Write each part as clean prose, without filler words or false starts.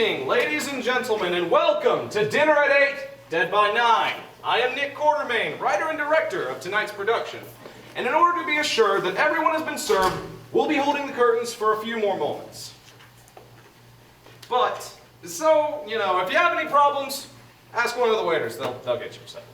evening, ladies and gentlemen, and welcome to Dinner at 8, Dead by 9. I am Nick Quartermain, writer and director of tonight's production. And in order to be assured that everyone has been served, we'll be holding the curtains for a few more moments. But, so, you know, if you have any problems, ask one of the waiters. They'll get you settled.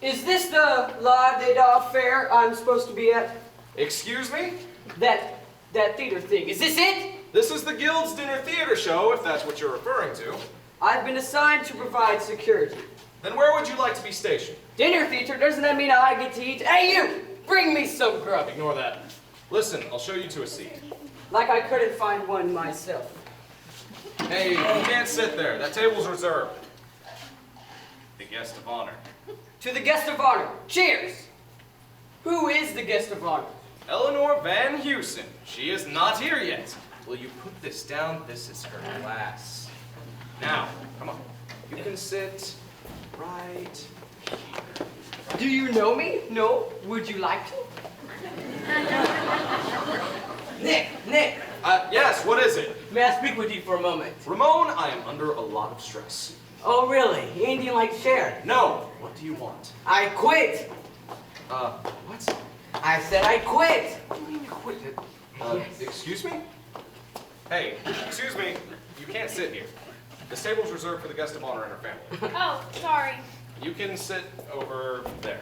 Is this the La de Da fair I'm supposed to be at? Excuse me? That theater thing. Is this it? This is the Guild's Dinner Theater Show, if that's what you're referring to. I've been assigned to provide security. Then where would you like to be stationed? Dinner theater, doesn't that mean I get to eat? Hey you! Bring me some grub. Ignore that. Listen, I'll show you to a seat. Like I couldn't find one myself. Hey, you can't sit there. That table's reserved. The guest of honor. To the guest of honor. Cheers! Who is the guest of honor? Eleanor Van Heusen. She is not here yet. Will you put this down? This is her glass. Now, come on. You can sit right here. Do you know me? No? Would you like to? Nick! Yes, what is it? May I speak with you for a moment? Ramon, I am under a lot of stress. Oh really? Anything like Sharon? No. What do you want? I quit! What? I said I quit! What do you mean you quit? Yes. Excuse me? Hey, excuse me. You can't sit here. This table's reserved for the guest of honor and her family. Oh, sorry. You can sit over there.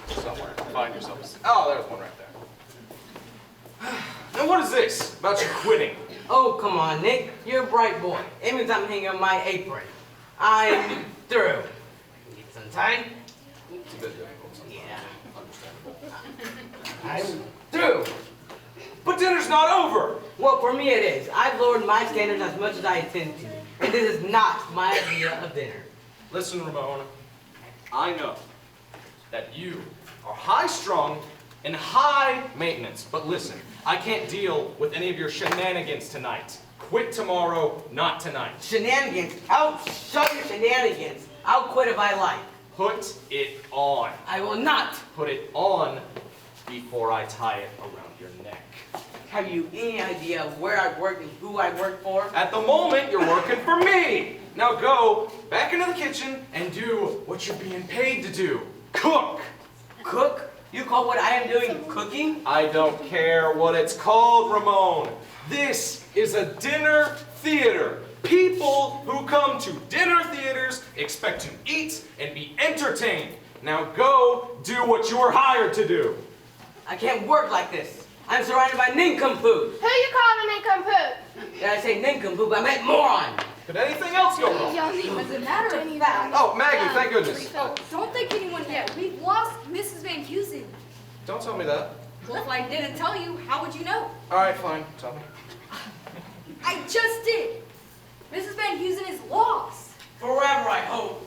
Somewhere. Find yourself a seat. Oh, there's one right there. Now what is this about you quitting? Oh, come on, Nick. You're a bright boy. It means I'm hanging on my apron. I'm through. Need some time? It's a bit difficult sometimes. Yeah. Understandable. I'm through. But dinner's not over! Well, for me it is. I've lowered my standards as much as I intend to. And this is not my idea of dinner. Listen, Ramon. I know that you are high-strung and high maintenance. But listen, I can't deal with any of your shenanigans tonight. Quit tomorrow, not tonight. Shenanigans? I'll show you shenanigans. I'll quit if I like. Put it on. I will not. Put it on before I tie it around your neck. Have you any idea of where I work and who I work for? At the moment, you're working for me. Now go back into the kitchen and do what you're being paid to do. Cook. Cook? You call what I am doing cooking? I don't care what it's called, Ramon. This is a dinner theater. People who come to dinner theaters expect to eat and be entertained. Now go do what you were hired to do. I can't work like this. I'm surrounded by nincompoops. Who you calling a nincompoop? Did I say nincompoop? I meant moron. Could anything else go wrong? As a matter of fact, Oh, Maggie, thank goodness. don't think anyone yet. We've lost Mrs. Van Heusen. Don't tell me that. Well, if I didn't tell you, how would you know? All right, fine. Tell me. I just did. Mrs. Van Heusen is lost. Forever, I hope.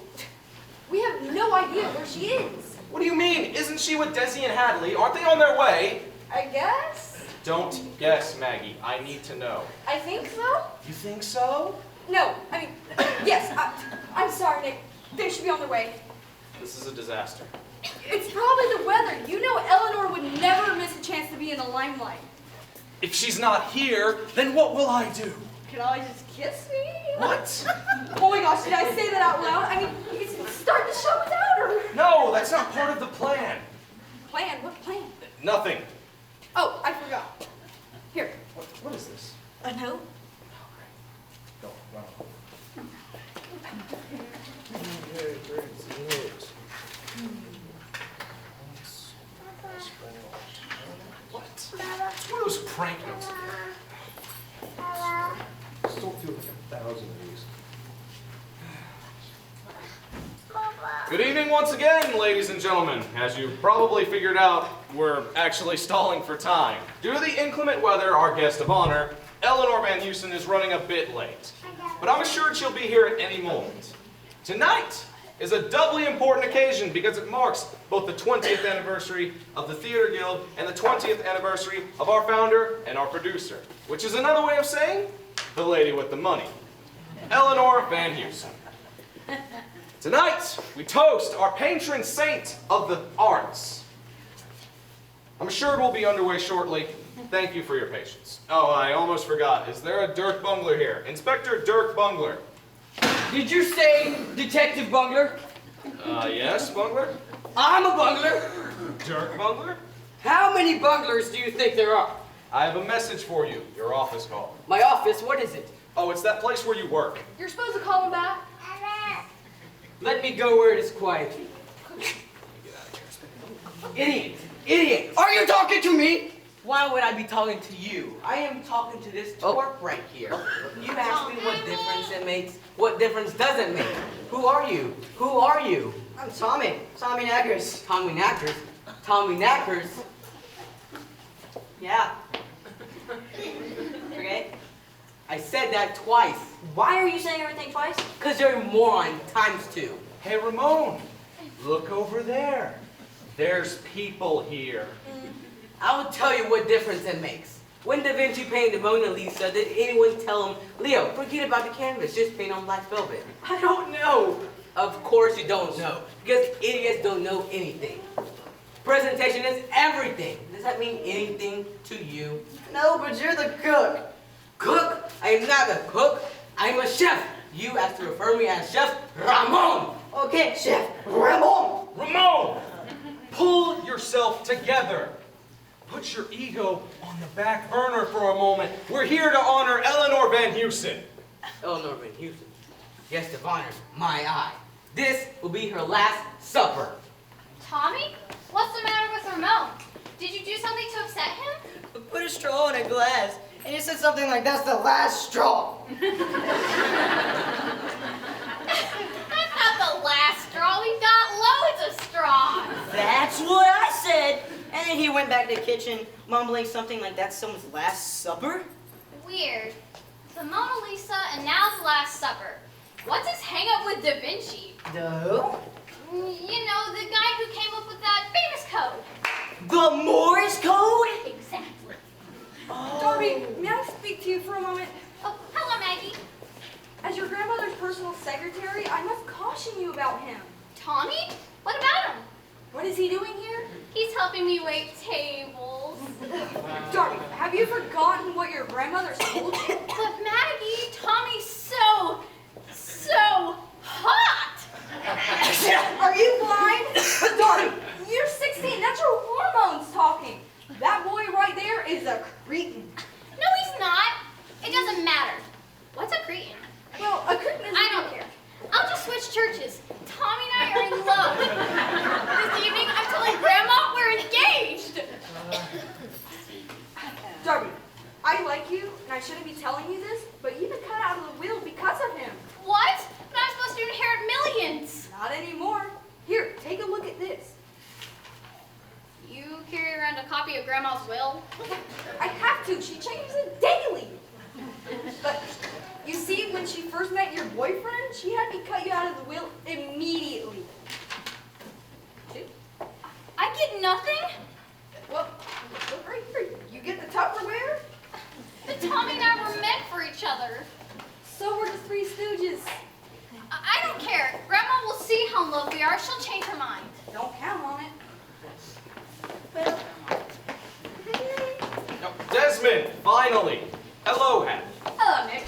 We have no idea where she is. What do you mean? Isn't she with Desi and Hadley? Aren't they on their way? I guess? Don't guess, Maggie. I need to know. I think so? You think so? No, I mean, yes, I'm sorry, Nick. They should be on their way. This is a disaster. It's probably the weather. You know Eleanor would never miss a chance to be in the limelight. If she's not here, then what will I do? Can I just kiss me? What? Oh my gosh, did I say that out loud? I mean, it's start the show without her. No, that's not part of the plan. Plan? What plan? Nothing. Oh, I forgot. Here, What is this? a note. Go, run. What? It's one of those prank notes. Still feel like 1,000 of these. Good evening once again, ladies and gentlemen. As you probably figured out, we're actually stalling for time. Due to the inclement weather, our guest of honor, Eleanor Van Heusen, is running a bit late. But I'm assured she'll be here at any moment. Tonight is a doubly important occasion because it marks both the 20th anniversary of the Theater Guild and the 20th anniversary of our founder and our producer, which is another way of saying the lady with the money, Eleanor Van Heusen. Tonight, we toast our patron saint of the arts. I'm assured we'll be underway shortly, Thank you for your patience. Oh, I almost forgot. Is there a Dirk Bungler here? Inspector Dirk Bungler. Did you say Detective Bungler? Yes, Bungler? I'm a bungler. Dirk Bungler? How many bunglers do you think there are? I have a message for you. Your office call. My office, what is it? Oh, it's that place where you work. You're supposed to call him back. Let me go where it is quiet. Idiot! Idiot! Are you talking to me? Why would I be talking to you? I am talking to this twerp right here. You ask me what difference it makes, what difference does it make? Who are you? Who are you? I'm Tommy. Tommy Knackers. Tommy Knackers? Tommy Knackers? Yeah. Okay? I said that twice. Why are you saying everything twice? Because you're a moron times 2. Hey, Ramon. Look over there. There's people here. I will tell you what difference it makes. When Da Vinci painted the Mona Lisa, did anyone tell him, Leo, forget about the canvas, just paint on black velvet? I don't know. Of course you don't know, because idiots don't know anything. Presentation is everything. Does that mean anything to you? No, but you're the cook. Cook? I am not a cook. I am a chef. You asked to refer me as Chef Ramon. Okay, Chef Ramon. Ramon! Pull yourself together. Put your ego on the back burner for a moment. We're here to honor Eleanor Van Heusen. Eleanor Van Heusen, guest of honor, my eye. This will be her last supper. Tommy? What's the matter with Ramon? Did you do something to upset him? Put a straw in a glass, and you said something like, "That's the last straw." That's not the last straw. We've got loads of straws. That's what I said. And then he went back to the kitchen, mumbling something like, "That's someone's last supper." Weird. The Mona Lisa and now the Last Supper. What's his hang up with Da Vinci? No. You know, the guy who came up with that famous code. The Morse code? Exactly. Darby, may I speak to you for a moment? Oh, hello, Maggie. As your grandmother's personal secretary, I must caution you about him. Tommy? What about him? What is he doing here? He's helping me wait tables. Darby, have you forgotten what your grandmother told you? But Maggie, Tommy's so hot. Are you blind? Darby, you're 16. That's your hormones talking. That boy right there is a cretin. No, he's not. It doesn't matter. What's a cretin? Well, a cretin is... I don't care. I'll just switch churches. Tommy and I are in love. This evening, I'm telling Grandma we're engaged. Darby, I like you, and I shouldn't be telling you this, but you've been cut out of the will because of him. What? But I'm supposed to inherit millions. Not anymore. Here, take a look at this. You carry around a copy of Grandma's will? I have to. She changes it daily. But you see, when she first met your boyfriend, she had me cut you out of the will immediately. I get nothing? Well, look right here. You get the Tupperware? But Tommy and I were meant for each other. So were the Three Stooges. I don't care. Grandma will see how in love we are. She'll change her mind. Don't count on it. No, Desmond, finally. Hello, Hattie. Hello, Nick.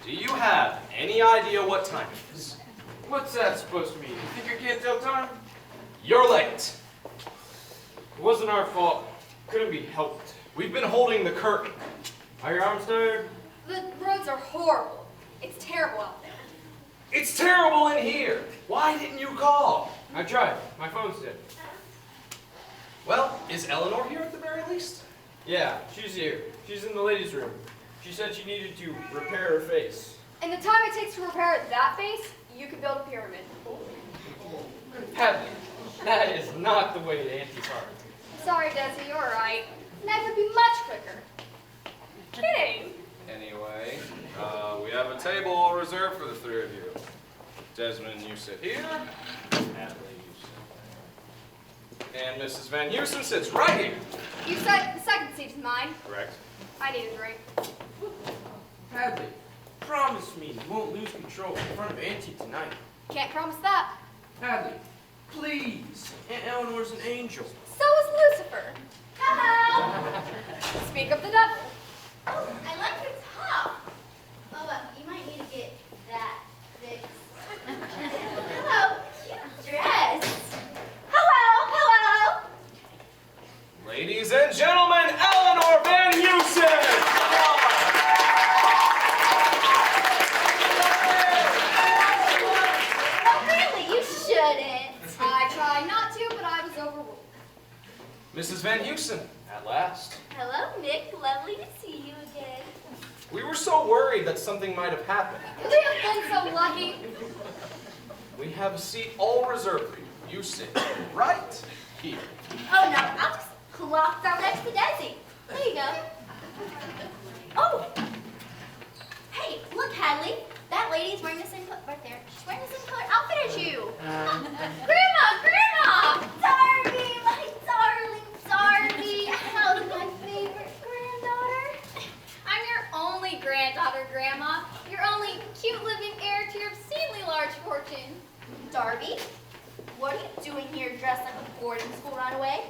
Do you have any idea what time it is? What's that supposed to mean? You think I can't tell time? You're late. It wasn't our fault. Couldn't be helped. We've been holding the curtain. Are your arms tired? The roads are horrible. It's terrible out there. It's terrible in here. Why didn't you call? I tried. My phone's dead. Well, is Eleanor here at the very least? Yeah, she's here. She's in the ladies' room. She said she needed to repair her face. In the time it takes to repair that face, you could build a pyramid. Hadley, that is not the way to anti-heart. Sorry, Desi, you're right. That would be much quicker. Kidding. Anyway, we have a table reserved for the three of you. Desmond, you sit here. Hadley, you sit there. And Mrs. Van Heusen sits right here. You said the second seat's mine. Correct. I need a drink. Hadley, promise me you won't lose control in front of Auntie tonight. Can't promise that. Hadley, please. Aunt Eleanor's an angel. So is Lucifer. Hello. Ladies and gentlemen, Eleanor Van Heusen! Oh, really? You shouldn't. I tried not to, but I was overruled. Mrs. Van Heusen, at last. Hello, Nick. Lovely to see you again. We were so worried that something might have happened. We have been so lucky. We have a seat all reserved for you. You sit right here. Oh, no. I'll just clock down next to Desi. There you go. Oh. Hey, look, Hadley. That lady's wearing the same color right there. She's wearing the same color outfit as you. Grandma! Darby, my darling Darby. How's my favorite granddaughter? I'm your only granddaughter, Grandma. Your only cute living heir to your obscenely large fortune. Darby, what are you doing here dressed like a boarding school runaway?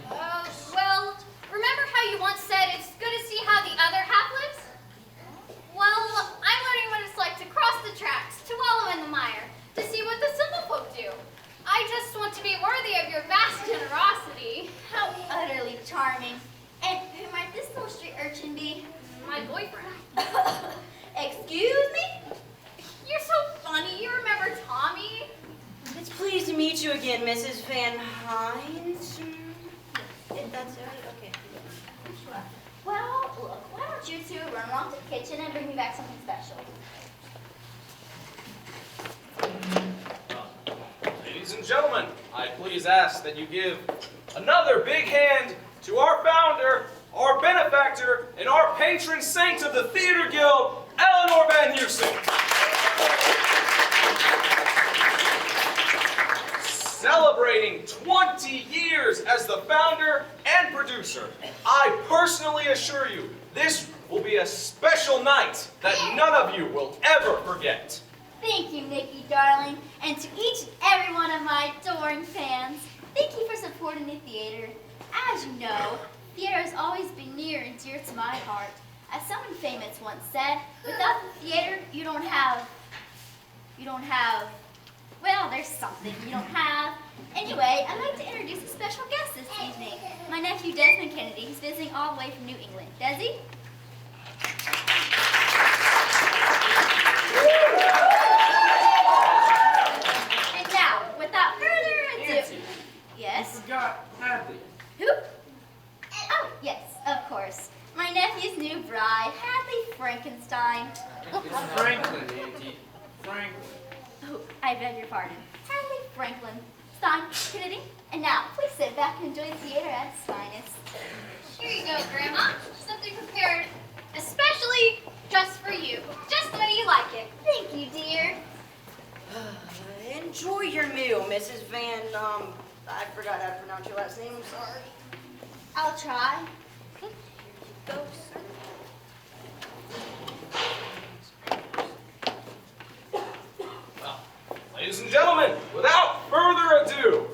Well, remember how you once said it's good to see how the other half lives? Well, I'm learning what it's like to cross the tracks, to wallow in the mire, to see what the simple folk do. I just want to be worthy of your vast generosity. How utterly charming. And who might this little street urchin be? My boyfriend. Excuse me? You're so funny. You remember Tommy? It's pleased to meet you again, Mrs. Van Hines. If that's okay. Well, look, why don't you two run along to the kitchen and bring me back something special? Ladies and gentlemen, I please ask that you give another big hand to our founder, our benefactor, and our patron saint of the Theater Guild, Eleanor Van Heusen. Celebrating 20 years as the founder and producer, I personally assure you this will be a special night that none of you will ever forget. Thank you, Nikki, darling, and to each and every one of my adoring fans, thank you for supporting the theater. As you know, theater has always been near and dear to my heart. As someone famous once said, without the theater, you don't have, well, there's something you don't have. Anyway, I'd like to introduce a special guest this evening, my nephew Desmond Kennedy, who's visiting all the way from New England. Desi? And now, without further ado, Nancy, yes? you forgot Hadley. Who? Oh, yes, of course. My nephew's new bride, Hadley Frankenstein. It's Franklin, Auntie. Franklin. Oh, I beg your pardon. Hadley Franklin Stein Kennedy. And now, please sit back and enjoy the theater at its finest. Here you go, Grandma. Something prepared especially just for you. Just the way you like it. Thank you, dear. Enjoy your meal, Mrs. Van, I forgot how to pronounce your last name, I'm sorry. I'll try. Here you go, sir. Ladies and gentlemen, without further ado,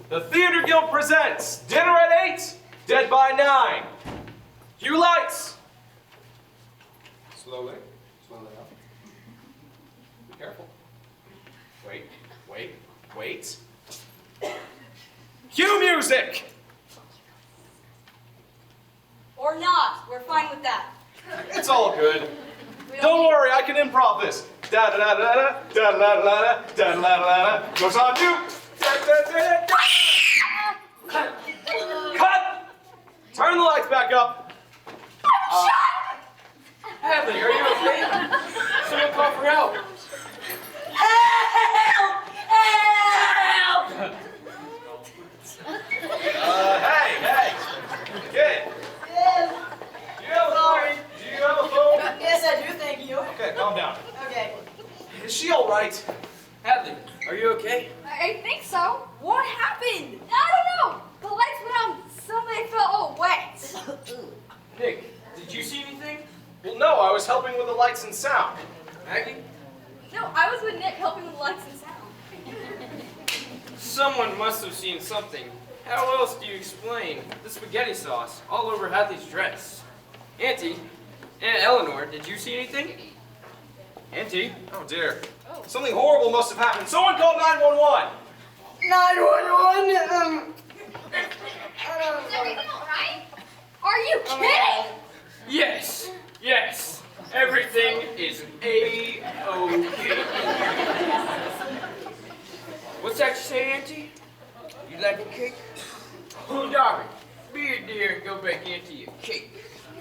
the Theater Guild presents Dinner at 8, Dead by 9. Cue lights. Slowly up. Be careful. Wait. Cue music. Or not. We're fine with that. It's all good. Don't worry, I can improv this. Da da da da da da da da da da da da. Goes on to. Cut! Turn the lights back up. Hadley, are you okay? Someone call for help. Help! Help! Hey, kid. Do you have a phone? Do you have a phone? Yes, I do, thank you. Okay, calm down. Okay. Is she all right? Hadley, are you okay? I think so. What happened? I don't know. The lights went on. Somebody felt all wet. Nick, did you see anything? Well, no, I was helping with the lights and sound. Maggie? No, I was with Nick helping with the lights and sound. Someone must have seen something. How else do you explain the spaghetti sauce all over Hadley's dress? Auntie, Aunt Eleanor, did you see anything? Auntie? Oh dear. Something horrible must have happened. Someone call 911. 911, Is everything all right? go bake Auntie a cake.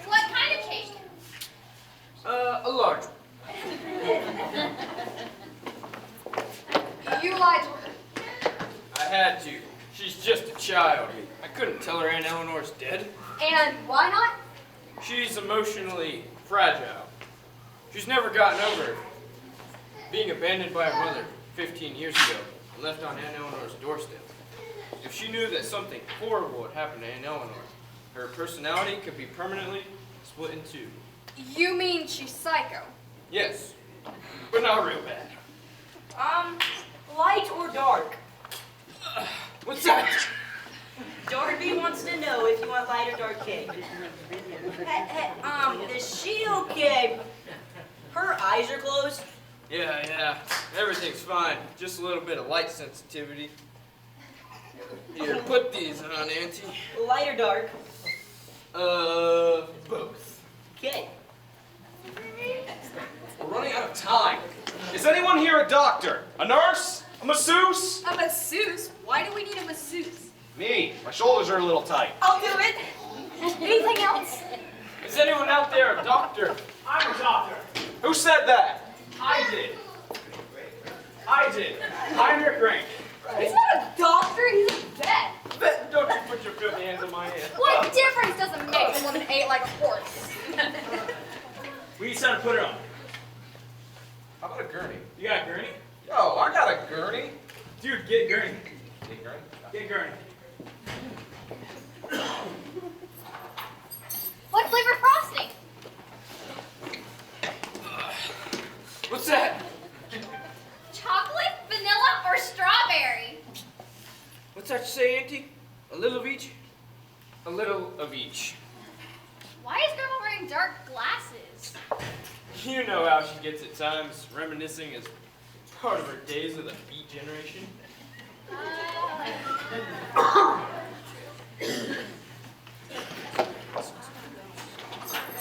What kind of cake? A large one. You lied to her. I had to. She's just a child. I couldn't tell her Aunt Eleanor's dead. And why not? She's emotionally fragile. She's never gotten over being abandoned by her mother 15 years ago and left on Aunt Eleanor's doorstep. If she knew that something horrible had happened to Aunt Eleanor, her personality could be permanently split in two. You mean she's psycho? Yes, but not real bad. Light or dark? What's that? Darby wants to know if you want light or dark cake. Is she okay? Her eyes are closed. Yeah, everything's fine. Just a little bit of light sensitivity. Here, put these on, Auntie. Light or dark? Both. Okay. We're running out of time. Is anyone here a doctor? A nurse? A masseuse? A masseuse? Why do we need a masseuse? Me. My shoulders are a little tight. I'll do it. Anything else? Is anyone out there a doctor? I'm a doctor. Who said that? I did. I'm Rick Rank. He's not a doctor, he's a vet. Don't you put your filthy hands on my head. What difference does it make when woman ate like a horse? We need something to put her on. How about a gurney? You got a gurney? Yo, I got a gurney. Dude, get gurney. Get gurney? Get gurney. What flavor frosting? What's that? Chocolate, vanilla, or strawberry? What's that you say, Auntie? A little of each? A little of each. Why is Grandma wearing dark glasses? You know how she gets at times, reminiscing as part of her days of the Beat Generation.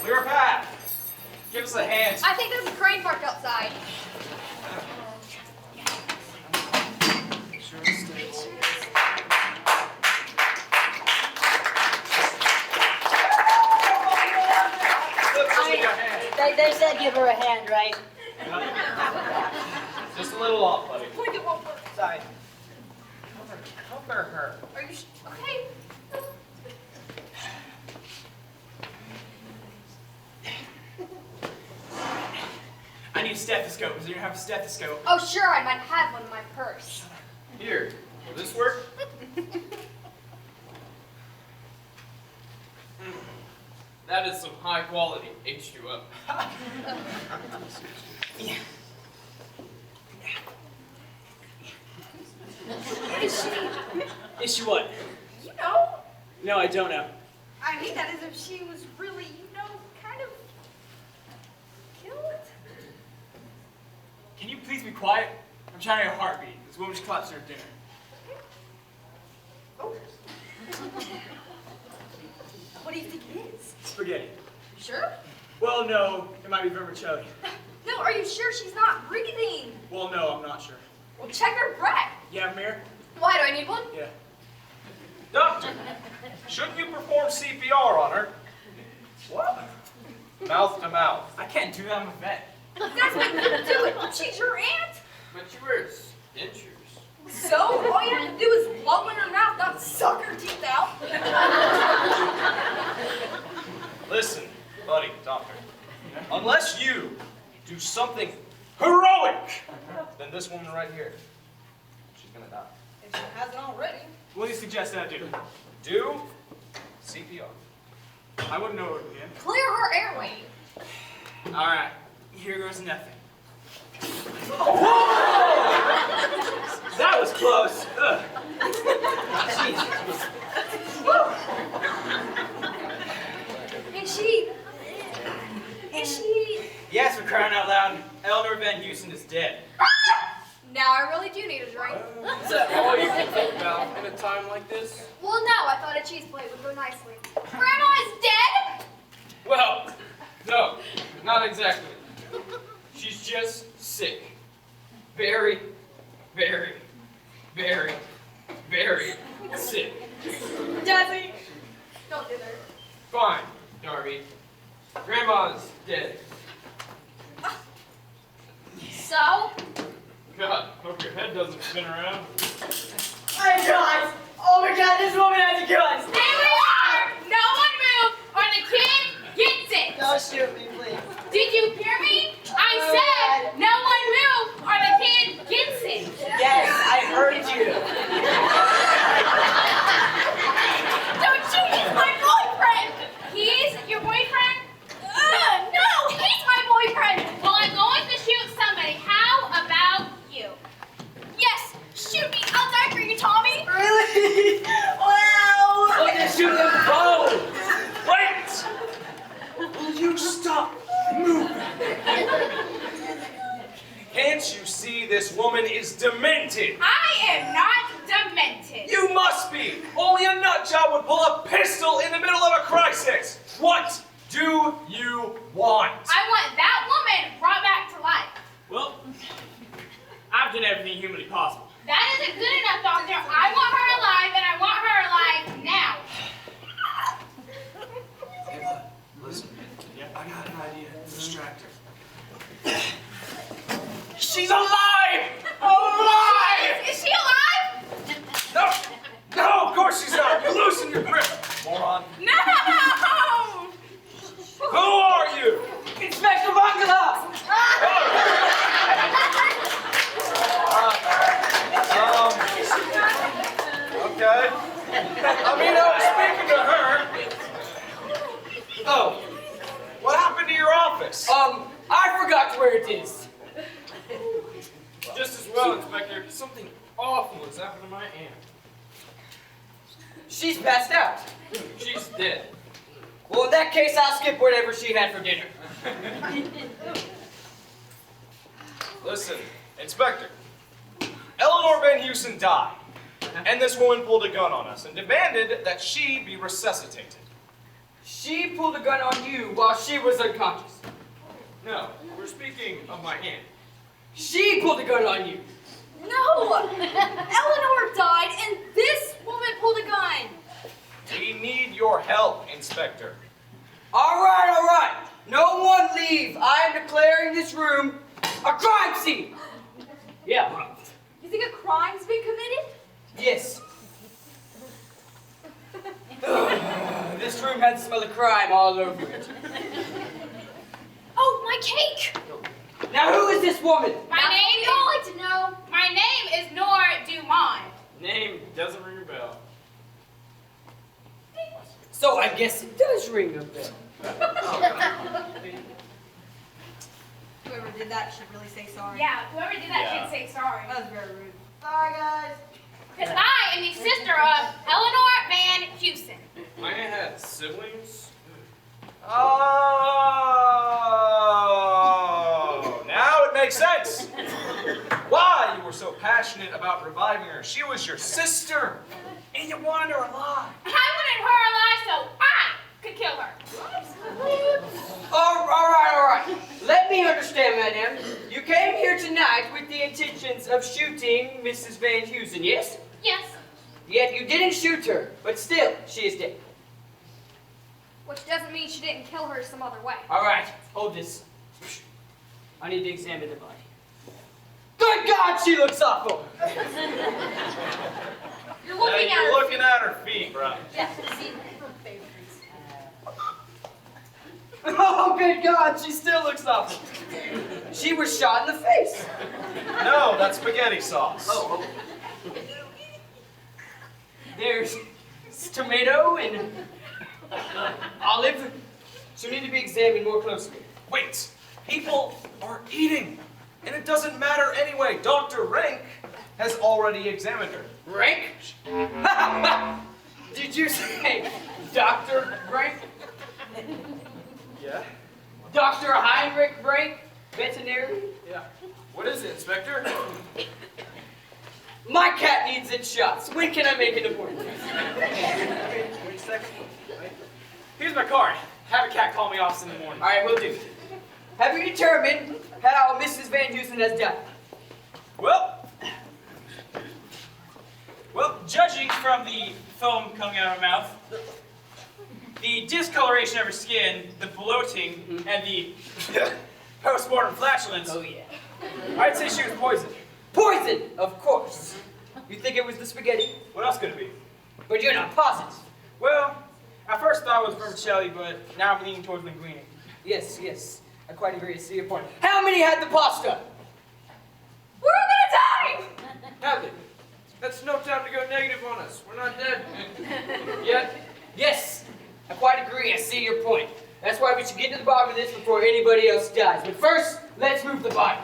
Clear a path. Give us a hand. I think there's a crane parked outside. They said give her a hand, right? Just a little off, buddy. Point it one more. Sorry. Cover her. Are you okay? I need a stethoscope. Does anyone have a stethoscope? Oh, sure, I might have one in my purse. Here, will this work? That is some high quality H2O. Is she what? You know, No, I don't know. I mean that as if she was really, kind of killed. Can you please be quiet? I'm trying to hear a heartbeat. This woman just collapsed her dinner. What do you think it is? Spaghetti. You sure? Well, no, it might be vermicelli. No, are you sure she's not breathing? Well, no, I'm not sure. Well, check her breath. You have a mirror? Why do I need one? Yeah. Doctor, shouldn't you perform CPR on her? What? Mouth to mouth. I can't do that. I'm a vet. That's what you do it. She's your aunt. But you wear dentures. So, all you have to do is blow in her mouth, not suck her teeth out. Listen, buddy, doctor. Unless you do something heroic, then this woman right here, she's gonna die. If she hasn't already. What do you suggest that I do? Do CPR. I wouldn't know it again. Clear her airway. All right, here goes nothing. That was close. Ugh. Is she? Yes, for crying out loud, Eleanor Van Houston is dead. Now I really do need a drink. Is that all you can think about in a time like this? Well, no, I thought a cheese plate would go nicely. Grandma is dead? Well, no, not exactly. She's just sick. Very, very, very, very sick. Jazzy. Don't do that. Fine, Darby. Grandma's dead. So? God, hope your head doesn't spin around. My God! Oh my God, this woman has a gun! Stay where you are! No one move, or the kid gets it! Don't shoot me, please. Did you hear me? I said no one move, or the kid gets it! Yes, I heard you. Don't you? He's my boyfriend! He's your boyfriend? No, he's my boyfriend! Well, I'm going to shoot somebody. How about you? Yes, shoot me. I'll die for you, Tommy. Really? Wow! Look at shoot them both! Wait! Will you stop moving? Can't you see this woman is demented? I am not demented. You must be! Only a nut job would pull a pistol in the middle of a crisis! What do you want? I want that woman brought back to life. Well, I've done everything humanly possible. That isn't good enough, Doctor. I want her alive, and I want her alive now. Ava, listen. I got an idea. Distract her. She's alive! Alive! Is she alive? No! No, of course she's not! You loosen your grip, moron. No! Who are you? Inspector Bungalow! Okay. I mean, I was speaking to her. Oh, what happened to your office? I forgot where it is. Just as well, Inspector. Something awful has happened to my aunt. She's passed out. She's dead. Well, in that case, I'll skip whatever she had for dinner. Listen, Inspector. Eleanor Van Heusen died, and this woman pulled a gun on us and demanded that she be resuscitated. She pulled a gun on you while she was unconscious. No, we're speaking of my aunt. She pulled a gun on you. No! Eleanor died and this woman pulled a gun. We need your help, Inspector. All right. No one leave. I am declaring this room a crime scene. Yeah. You think a crime's been committed? Yes. This room has the smell of crime all over it. Oh, my cake! Now, who is this woman? My name, I'd like to know. my name is Nora Dumont. Name doesn't ring a bell. So I guess it does ring a bell. Whoever did that should really say sorry. Yeah, whoever did that Yeah. should say sorry. That was very rude. Sorry, guys. Because I am the sister of Eleanor Van Heusen. My aunt had siblings. Oh, now it makes sense. Why you were so passionate about reviving her. She was your sister, and you wanted her alive. I wanted her alive so I could kill her. All right. Let me understand, madam. You came here tonight with the intentions of shooting Mrs. Van Heusen, yes? Yes. Yet you didn't shoot her, but still, she is dead. Which doesn't mean she didn't kill her some other way. All right, hold this. I need to examine the body. Good God, she looks awful. You're looking at You're her. looking at her feet, bro. Yeah, see, her favorites. Oh, good God, she still looks awful. She was shot in the face. No, that's spaghetti sauce. Oh. There's tomato and olive. She'll need to be examined more closely. Wait, people are eating, and it doesn't matter anyway. Dr. Rank has already examined her. Rank? Did you say Dr. Rank? Yeah? Dr. Heinrich Rank? Veterinary? Yeah. What is it, Inspector? My cat needs its shots. When can I make an appointment? Wait a second. Here's my card. Have a cat call me office in the morning. All right, we'll do. Have you determined how Mrs. Van Heusen has died? Well, judging from the foam coming out of her mouth, the discoloration of her skin, the bloating, and the post-mortem flatulence, Oh yeah. I'd say she was poisoned. Poison, of course. You think it was the spaghetti? What else could it be? But you're not positive. Well, I first thought it was vermicelli, but now I'm leaning towards linguine. Yes, yes. I quite agree. I see your point. How many had the pasta? We're all gonna die! Hadley, that's no time to go negative on us. We're not dead. Yet. Yes, I quite agree. I see your point. That's why we should get to the bottom of this before anybody else dies. But first, let's move the body.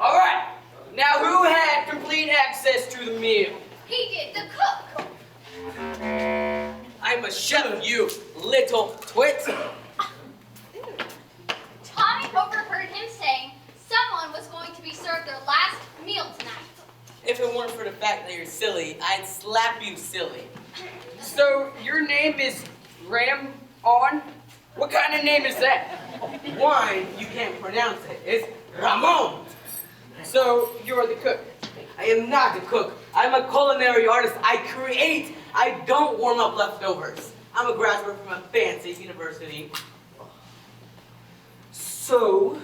All right. Now, who had complete access to the meal? He did, the cook. I'm a chef, you little twit. Tommy overheard him saying someone was going to be served their last meal tonight. If it weren't for the fact that you're silly, I'd slap you silly. So, your name is Ram On? What kind of name is that? Wine, you can't pronounce it. It's Ramon. So, you're the cook. I am not a cook. I'm a culinary artist. I create. I don't warm up leftovers. I'm a graduate from a fancy university. So,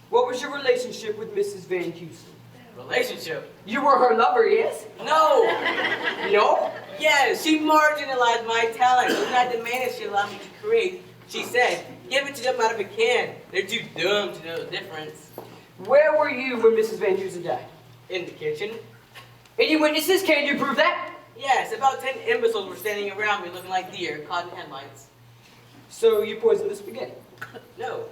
what was your relationship with Mrs. Van Heusen? Relationship? You were her lover, yes? No. No? Yes, she marginalized my talent. When I demanded she allow me to create, she said, give it to them out of a can. They're too dumb to know the difference. Where were you when Mrs. Van Heusen died? In the kitchen. Any witnesses? Can you prove that? Yes, about 10 imbeciles were standing around me looking like deer caught in headlights. So you poisoned the spaghetti? No.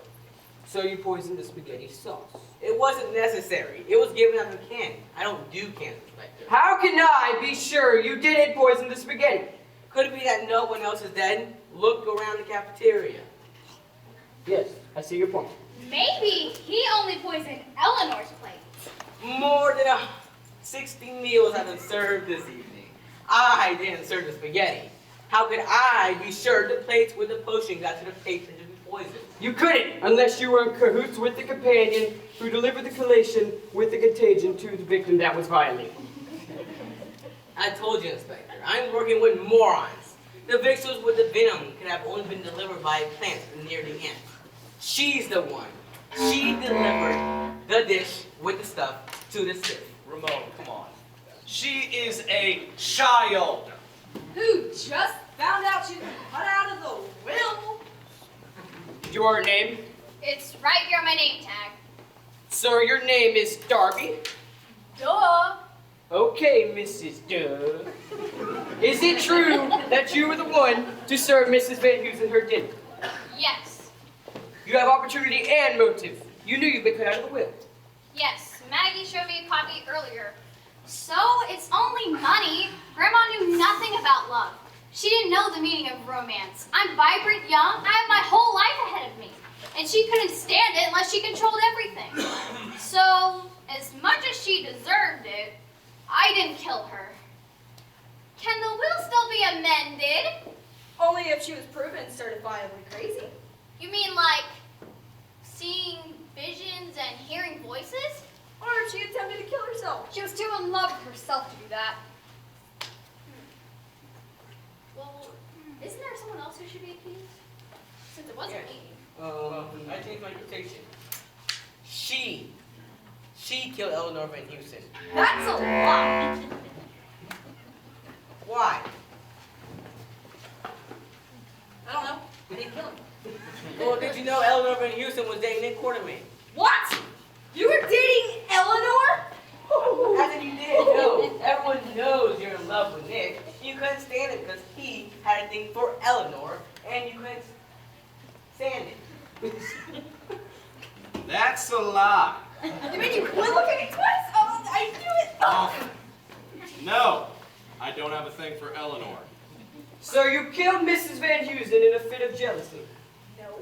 So you poisoned the spaghetti sauce? It wasn't necessary. It was given out of a can. I don't do cans, Inspector. How can I be sure you didn't poison the spaghetti? Could it be that no one else is dead? Look around the cafeteria. Yes, I see your point. Maybe he only poisoned Eleanor's plate. More than 60 meals have been served this evening. I didn't serve the spaghetti. How could I be sure the plates with the potion got to the patron to be poisoned? You couldn't, unless you were in cahoots with the companion who delivered the collation with the contagion to the victim that was violated. I told you, Inspector, I'm working with morons. The victims with the venom could have only been delivered by a plant near the end. She's the one. She delivered the dish with the stuff to the sieve. Ramon, come on. She is a child. Who just found out she's been cut out of the will? Your name? It's right here on my name tag. Sir, your name is Darby? Duh. Okay, Mrs. Duh. Is it true that you were the one to serve Mrs. Van Heusen her dinner? Yes. You have opportunity and motive. You knew you'd been cut out of the will. Yes. Maggie showed me a copy earlier. So it's only money. Grandma knew nothing about love. She didn't know the meaning of romance. I'm vibrant, young. I have my whole life ahead of me. And she couldn't stand it unless she controlled everything. So, as much as she deserved it, I didn't kill her. Can the will still be amended? Only if she was proven certifiably crazy. You mean like seeing visions and hearing voices? Or if she attempted to kill herself. She was too in love with herself to do that. Well, isn't there someone else who should be accused? Since it wasn't me. I changed my quotation. She killed Eleanor Van Heusen. That's a lie. Why? I don't know. I didn't kill him. Well, did you know Eleanor Van Heusen was dating Nick Quartermain? What? You were dating Eleanor? How did you didn't know? Everyone knows you're in love with Nick. You couldn't stand it because he had a thing for Eleanor, and you couldn't stand it. That's a lie. You mean you quit looking at me twice? Oh, I knew it. Oh. No, I don't have a thing for Eleanor. So you killed Mrs. Van Heusen in a fit of jealousy? No.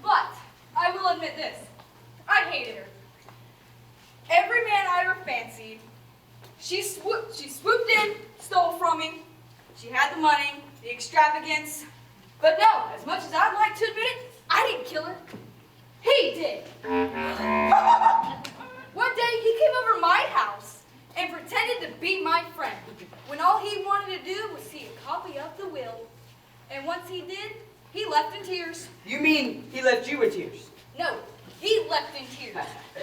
But I will admit this. I hated her. Every man I ever fancied, she swooped in, stole from me. She had the money, extravagance. But no, as much as I'd like to admit it, I didn't kill her. He did. One day he came over my house and pretended to be my friend when all he wanted to do was see a copy of the will. And once he did, he left in tears. You mean he left you in tears? No, he left in tears.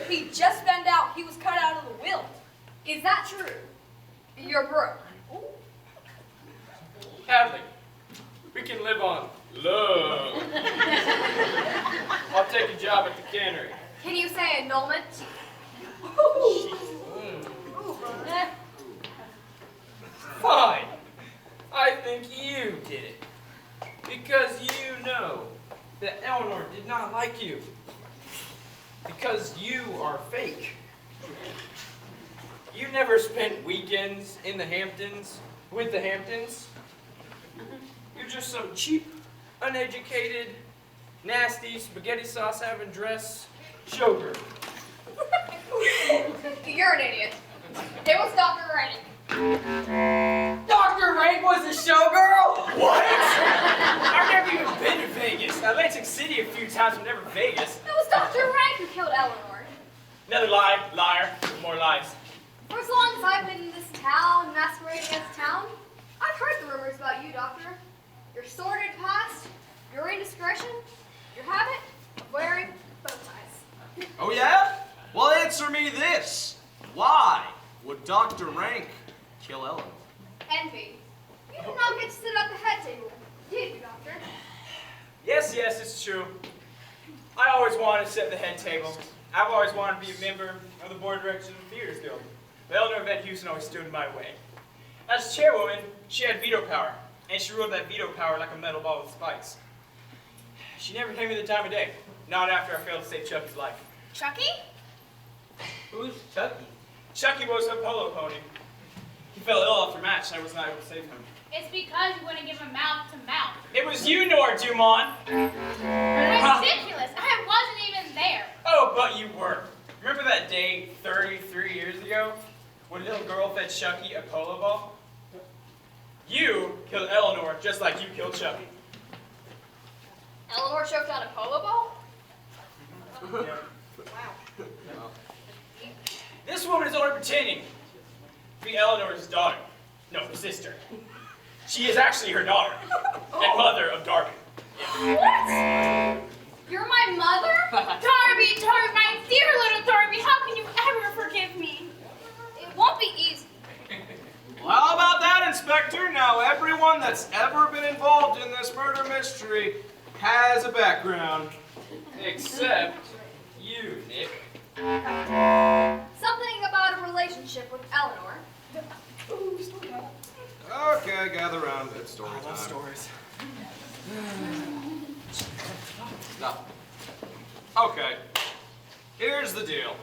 He just found out he was cut out of the will. Is that true? You're broke. Hadley, we can live on love. I'll take a job at the cannery. Can you say annulment? Fine. I think you did it. Because you know that Eleanor did not like you. Because you are fake. You never spent weekends in the Hamptons with the Hamptons. You're just some cheap, uneducated, nasty, spaghetti sauce having dress showgirl. You're an idiot. It was Dr. Rank. Dr. Rank was a showgirl? What? I've never even been to Vegas. Atlantic City a few times, but never Vegas. It was Dr. Rank who killed Eleanor. Another lie, liar, more lies. For as long as I've been in this town, masquerading as town, I've heard the rumors about you, Doctor. Your sordid past, your indiscretion, your habit of wearing bow ties. Oh yeah? Well, answer me this. Why would Dr. Rank kill Eleanor? Envy. You did not get to sit at the head table, did you, Doctor? Yes, it's true. I always wanted to sit at the head table. I've always wanted to be a member of the board of directors of the Theaters Guild. But Eleanor Van Houston always stood in my way. As chairwoman, she had veto power, and she ruled that veto power like a metal ball with spikes. She never gave me the time of day, not after I failed to save Chucky's life. Chucky? Who's Chucky? Chucky was a polo pony. He fell ill after match, and I was not able to save him. It's because you wouldn't give him mouth to mouth. It was you, Nora Dumont. Ridiculous. I wasn't even there. Oh, but you were. Remember that day 33 years ago when a little girl fed Chucky a polo ball? You killed Eleanor just like you killed Chucky. Eleanor choked on a polo ball? This woman is only pretending to be Eleanor's daughter. No, her sister. She is actually her daughter and mother of Darby. What? You're my mother? Darby, my dear little Darby, how can you ever forgive me? It won't be easy. Well, how about that, Inspector? Now, everyone that's ever been involved in this murder mystery has a background. Except you, Nick. Something about a relationship with Eleanor. Okay, gather around. It's story time. stories. No. Okay, here's the deal.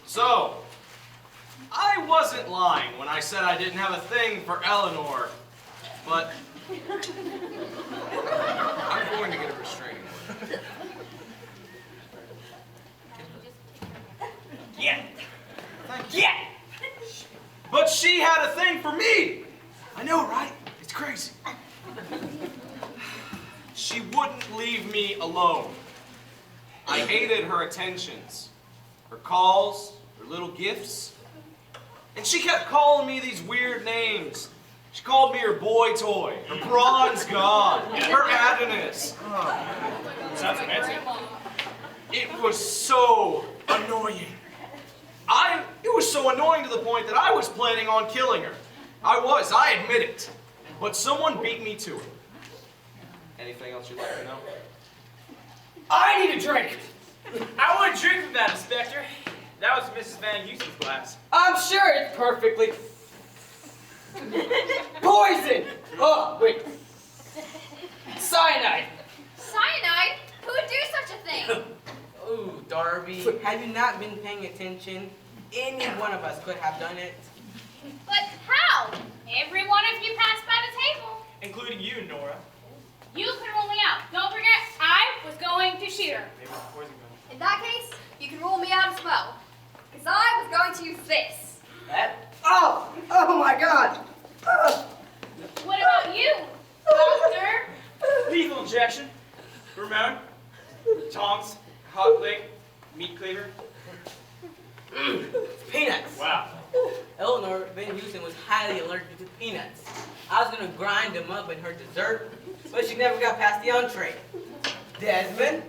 So, I wasn't lying when I said I didn't have a thing for Eleanor, but I'm going to get a restraining order. Yeah. Thank you. Yeah. But she had a thing for me! I know, right? It's crazy. She wouldn't leave me alone. I hated her attentions, her calls, her little gifts. And she kept calling me these weird names. She called me her boy toy, her bronze god, her Adonis. Sounds fancy. It was so annoying. It was so annoying to the point that I was planning on killing her. I admit it. But someone beat me to it. Anything else you'd like to know? I need a drink. I would drink from that, Inspector. That was Mrs. Van Houston's glass. I'm sure it's perfectly poison. Oh, wait. Cyanide. Cyanide? Who would do such a thing? Oh, Darby, had you not been paying attention, any one of us could have done it. But how? Every one of you passed by the table. Including you, Nora. You could rule me out. Don't forget, I was going to shoot her. Maybe it's poison gun. In that case, you can rule me out as well. Because I was going to use this. That? Oh my God. What about you? Doctor? Lethal injection. Ramon. Tongs. Hot lick. Meat cleaver. Peanuts. Wow. Eleanor Van Houston was highly allergic to peanuts. I was gonna grind them up in her dessert, but she never got past the entree. Desmond?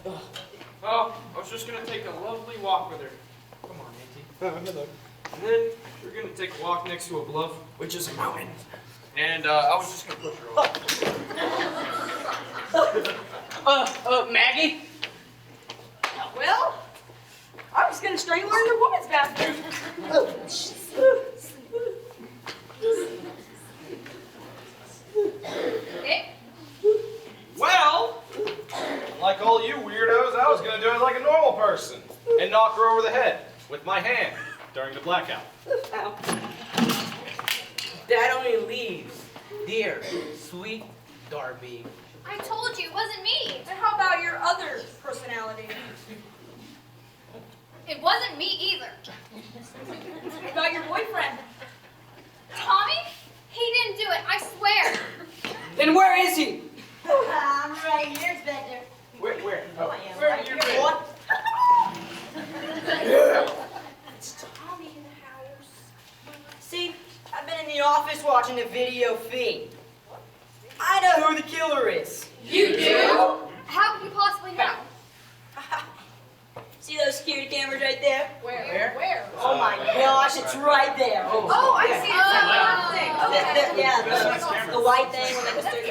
Well, I was just gonna take a lovely walk with her. Come on, Auntie. Hello. And then we're gonna take a walk next to a bluff, which is a mountain. And I was just gonna push her off. Maggie? Well, I was gonna strangle her in the woman's bathroom. Nick? Well, like all you weirdos, I was gonna do it like a normal person and knock her over the head with my hand during the blackout. Dad only leaves. Dear, sweet Darby. I told you it wasn't me. And how about your other personality? It wasn't me either. What about your boyfriend? Tommy? He didn't do it, I swear. Then where is he? I'm right here, Inspector. Where? Oh. Where are you going? What? It's Tommy in the house. See, I've been in the office watching the video feed. I know who the killer is. You do? How could you possibly know? See those security cameras right there? Where? Oh my gosh, it's right there. Oh, I see. It's that Oh. little thing. Okay. Yeah, the white thing with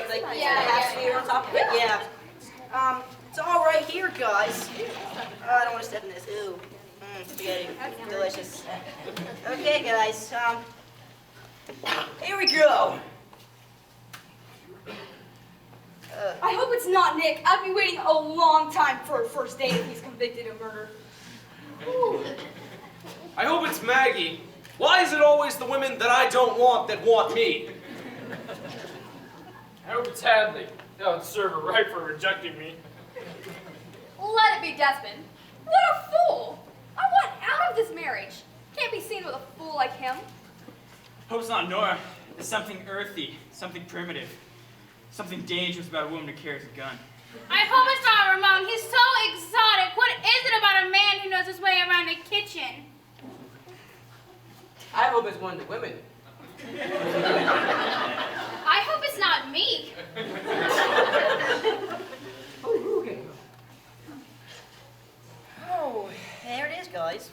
like the Yeah, half yeah. sphere on top of it. Yeah. It's all right here, guys. I don't want to step in this. Ooh, spaghetti, delicious. Okay, guys. Here we go. I hope it's not Nick. I'd be waiting a long time for a first date if he's convicted of murder. I hope it's Maggie. Why is it always the women that I don't want that want me? I hope it's Hadley. That would serve her right for rejecting me. Let it be Desmond. What a fool! I want out of this marriage. Can't be seen with a fool like him. Hope it's not Nora. It's something earthy, something primitive, something dangerous about a woman who carries a gun. I hope it's not Ramon. He's so exotic. What is it about a man who knows his way around the kitchen? I hope it's one of the women. I hope it's not me. Oh, there it is, guys.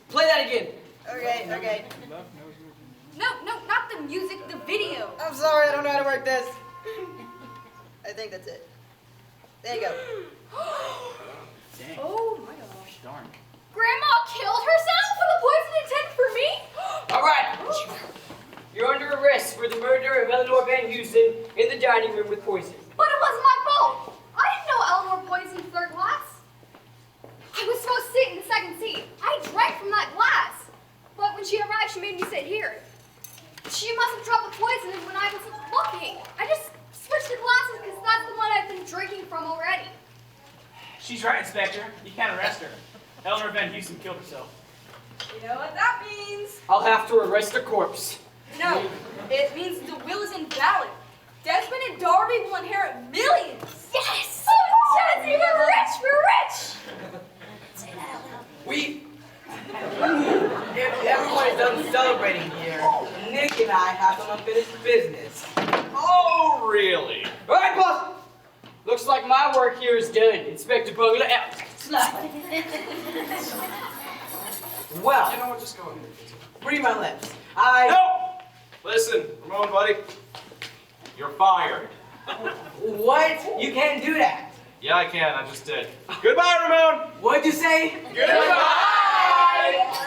Play that again. Okay. No, not the music, the video. I'm sorry, I don't know how to work this. I think that's it. There you go. Dang. Oh my gosh. Darn. Grandma killed herself with a poison intended for me? All right. You're under arrest for the murder of Eleanor Van Houston in the dining room with poison. But it wasn't my fault. I didn't know Eleanor poisoned third glass. I was supposed to sit in the second seat. I drank from that glass. But when she arrived, she made me sit here. She must have dropped the poison when I wasn't looking. I just switched the glasses because that's the one I've been drinking from already. She's right, Inspector. You can't arrest her. Eleanor Van Houston killed herself. You know what that means? I'll have to arrest a corpse. No, it means the will is invalid. Desmond and Darby will inherit millions. Yes! Oh, Jesse, we're rich! We're rich! Everybody's done celebrating here. Nick and I have some unfinished business. Oh, really? All right, boss. Looks like my work here is done. Inspector Bungler out. Well, You know what? Just go ahead. read my lips. No! Listen, Ramon, buddy. You're fired. What? You can't do that. Yeah, I can. I just did. Goodbye, Ramon. What'd you say? Goodbye!